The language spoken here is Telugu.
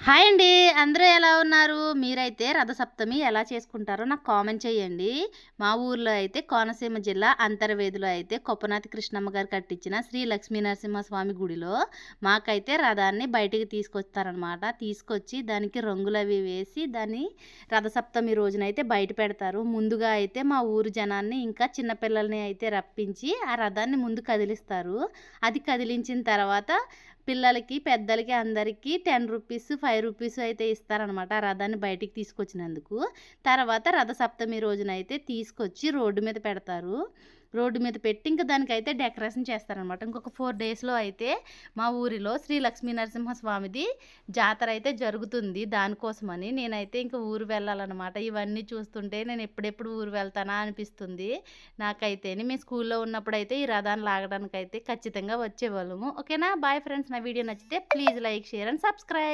హాయ్ అండి. అందరూ ఎలా ఉన్నారు? మీరైతే రథసప్తమి ఎలా చేసుకుంటారో నాకు కామెంట్ చేయండి. మా ఊర్లో అయితే కోనసీమ జిల్లా అంతర్వేదిలో అయితే కొప్పనాతి కృష్ణమ్మ గారు కట్టించిన శ్రీ లక్ష్మీ నరసింహస్వామి గుడిలో మాకైతే రథాన్ని బయటికి తీసుకొస్తారనమాట. తీసుకొచ్చి దానికి రంగులవి వేసి దాన్ని రథసప్తమి రోజునైతే బయట పెడతారు. ముందుగా అయితే మా ఊరు జనాన్ని ఇంకా చిన్నపిల్లల్ని అయితే రప్పించి ఆ రథాన్ని ముందు కదిలిస్తారు. అది కదిలించిన తర్వాత పిల్లలకి, పెద్దలకి అందరికీ రూ. 10, రూ. 5 అయితే ఇస్తారనమాట. ఆ రథాన్ని బయటికి తీసుకొచ్చినందుకు. తర్వాత రథసప్తమి రోజునైతే తీసుకొచ్చి రోడ్డు మీద పెడతారు. రోడ్డు మీద పెట్టి ఇంక దానికైతే డెకరేషన్ చేస్తారనమాట. ఇంకొక 4 డేస్‌లో అయితే మా ఊరిలో శ్రీ లక్ష్మీ నరసింహస్వామిది జాతర అయితే జరుగుతుంది. దానికోసమని నేనైతే ఇంక ఊరు వెళ్ళాలనమాట. ఇవన్నీ చూస్తుంటే నేను ఎప్పుడెప్పుడు ఊరు వెళ్తానా అనిపిస్తుంది నాకైతేని. మేము స్కూల్లో ఉన్నప్పుడైతే ఈ రథాన్ని లాగడానికైతే ఖచ్చితంగా వచ్చేవాళ్ళము. ఓకేనా? Bye friends. నా వీడియో నచ్చితే please like, share and subscribe.